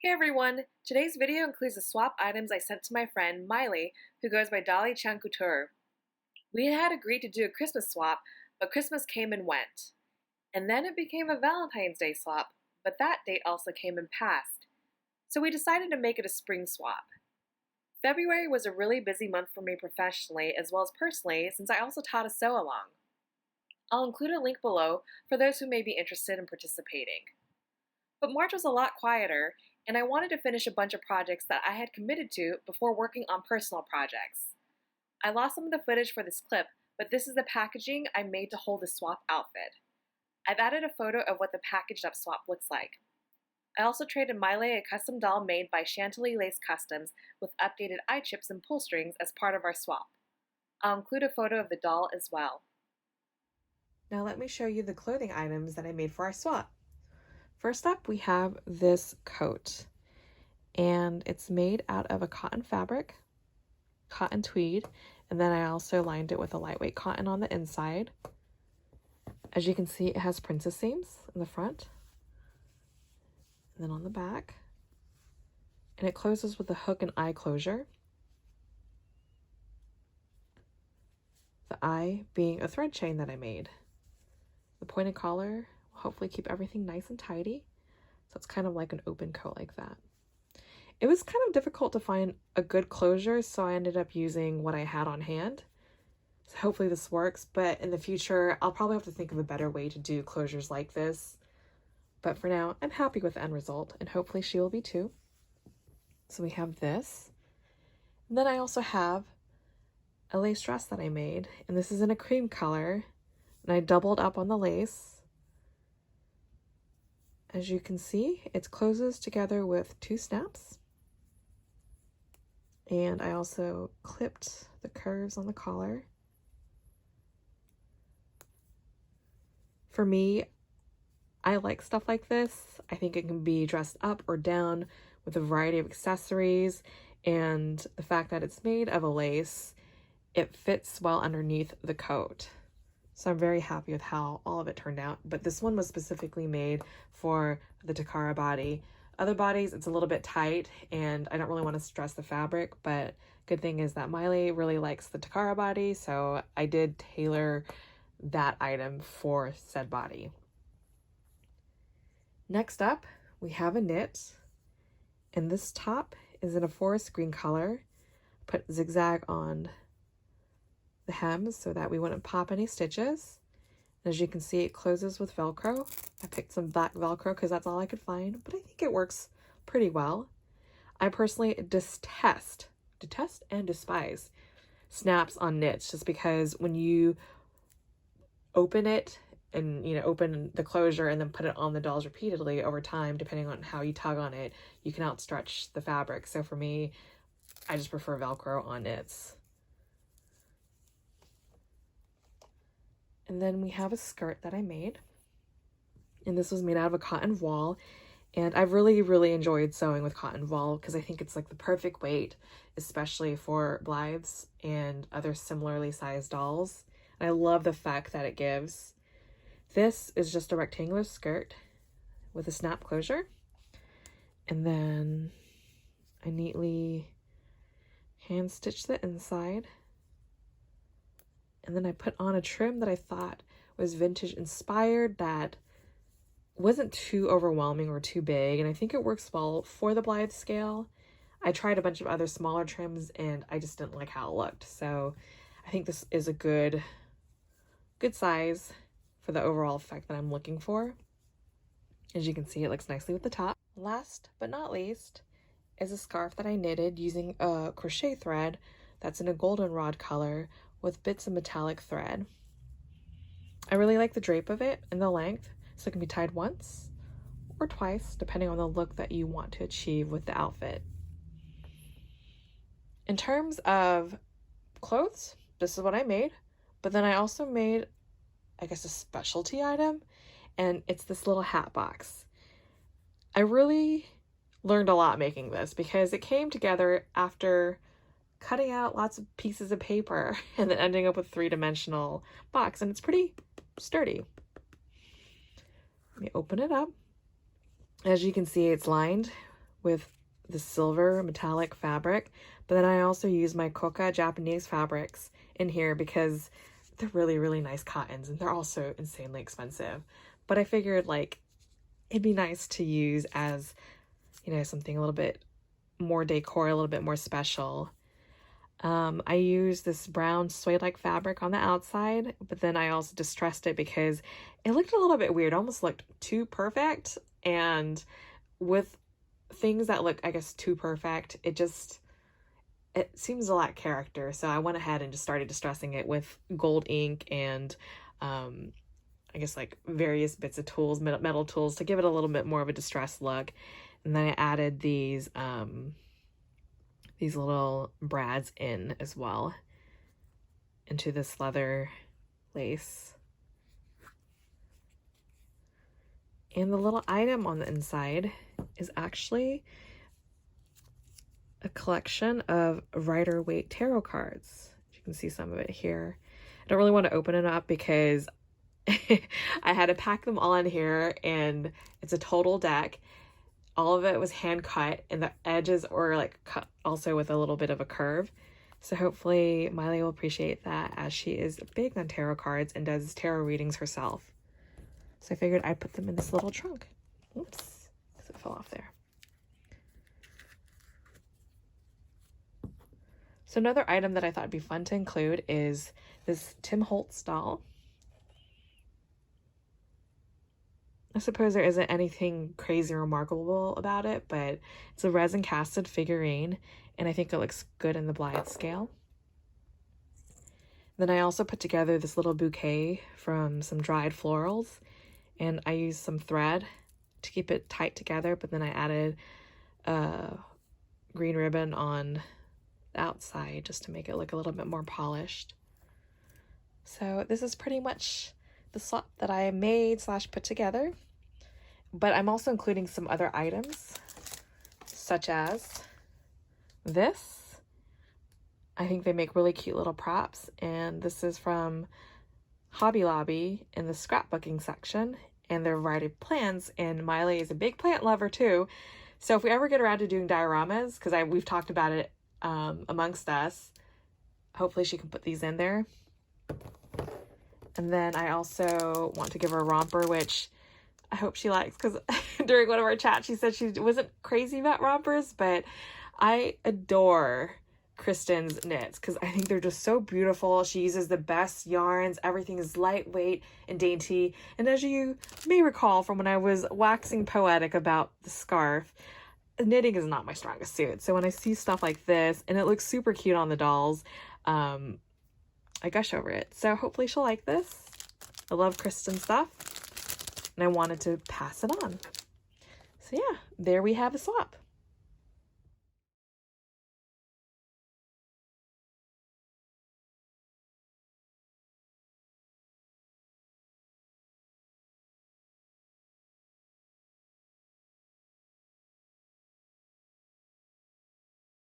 Hey everyone! Today's video includes the swap items I sent to my friend Maile, who goes by Dolly Couture. We had agreed to do a Christmas swap, but Christmas came and went. And then it became a Valentine's Day swap, but that date also came and passed. So we decided to make it a spring swap. February was a really busy month for me professionally as well as personally since I also taught a sew-along. I'll include a link below for those who may be interested in participating. But March was a lot quieter, and I wanted to finish a bunch of projects that I had committed to before working on personal projects. I lost some of the footage for this clip, but this is the packaging I made to hold the swap outfit. I've added a photo of what the packaged up swap looks like. I also traded Maile a custom doll made by Chantilly Lace Customs with updated eye chips and pull strings as part of our swap. I'll include a photo of the doll as well. Now let me show you the clothing items that I made for our swap. First up, we have this coat, and it's made out of a cotton fabric, cotton tweed, and then I also lined it with a lightweight cotton on the inside. As you can see, it has princess seams in the front, and then on the back, and it closes with a hook and eye closure. The eye being a thread chain that I made. The pointed collar will hopefully keep everything nice and tidy. So it's kind of like an open coat like that. It was kind of difficult to find a good closure, so I ended up using what I had on hand. So hopefully this works, but in the future, I'll probably have to think of a better way to do closures like this. But for now, I'm happy with the end result, and hopefully she will be too. So we have this. And then I also have a lace dress that I made, and this is in a cream color, and I doubled up on the lace. As you can see, it closes together with 2 snaps. And I also clipped the curves on the collar. For me, I like stuff like this. I think it can be dressed up or down with a variety of accessories, and the fact that it's made of a lace, it fits well underneath the coat. So I'm very happy with how all of it turned out, but this one was specifically made for the Takara body. Other bodies, it's a little bit tight, and I don't really want to stress the fabric, but good thing is that Maile really likes the Takara body, so I did tailor that item for said body. Next up, we have a knit, and this top is in a forest green color. Put zigzag on the hems so that we wouldn't pop any stitches. As you can see, it closes with Velcro. I picked some black Velcro because that's all I could find, but I think it works pretty well. I personally detest and despise snaps on knits, just because when you open it and open the closure and then put it on the dolls repeatedly over time, depending on how you tug on it, you can outstretch the fabric. So for me, I just prefer Velcro on knits. And then we have a skirt that I made, and this was made out of a cotton voile, and I've really enjoyed sewing with cotton voile because I think it's like the perfect weight, especially for Blythes and other similarly sized dolls. And I love the effect that it gives. This is just a rectangular skirt with a snap closure, and then I neatly hand stitched the inside. And then I put on a trim that I thought was vintage inspired, that wasn't too overwhelming or too big. And I think it works well for the Blythe scale. I tried a bunch of other smaller trims and I just didn't like how it looked. So I think this is a good size for the overall effect that I'm looking for. As you can see, it looks nicely with the top. Last but not least is a scarf that I knitted using a crochet thread that's in a goldenrod color with bits of metallic thread. I really like the drape of it and the length, so it can be tied once or twice, depending on the look that you want to achieve with the outfit. In terms of clothes, this is what I made, but then I also made, I guess, a specialty item, and it's this little hat box. I really learned a lot making this because it came together after cutting out lots of pieces of paper and then ending up with a 3-dimensional box, and it's pretty sturdy. Let me open it up. As you can see, it's lined with the silver metallic fabric, but then I also use my Koka Japanese fabrics in here because they're really, really nice cottons, and they're also insanely expensive. But I figured like it'd be nice to use as, you know, something a little bit more decor, a little bit more special. I used this brown suede-like fabric on the outside, but then I also distressed it because it looked a little bit weird, almost looked too perfect. And with things that look, I guess, too perfect, it seems to lack character. So I went ahead and just started distressing it with gold ink and I guess like various bits of tools, metal tools, to give it a little bit more of a distressed look. And then I added these little brads in as well into this leather lace. And the little item on the inside is actually a collection of Rider-Waite tarot cards. You can see some of it here. I don't really want to open it up because I had to pack them all in here, and it's a total deck. All of it was hand cut, and the edges were like cut also with a little bit of a curve. So hopefully Maile will appreciate that, as she is big on tarot cards and does tarot readings herself. So I figured I'd put them in this little trunk. Oops, because it fell off there. So another item that I thought would be fun to include is this Tim Holtz doll. I suppose there isn't anything crazy or remarkable about it, but it's a resin casted figurine, and I think it looks good in the Blythe scale. Then I also put together this little bouquet from some dried florals, and I used some thread to keep it tight together, but then I added green ribbon on the outside just to make it look a little bit more polished. So this is pretty much the swap that I made / put together, but I'm also including some other items such as this. I think they make really cute little props, and this is from Hobby Lobby in the scrapbooking section, and they're variety of plants, and Maile is a big plant lover too. So if we ever get around to doing dioramas, because we've talked about it amongst us, hopefully she can put these in there. And then I also want to give her a romper, which I hope she likes, because during one of our chats she said she wasn't crazy about rompers, but I adore Kristen's knits because I think they're just so beautiful. She uses the best yarns. Everything is lightweight and dainty. And as you may recall from when I was waxing poetic about the scarf, knitting is not my strongest suit. So when I see stuff like this and it looks super cute on the dolls, I gush over it. So hopefully she'll like this. I love Kristen stuff, and I wanted to pass it on. So yeah, there we have a swap.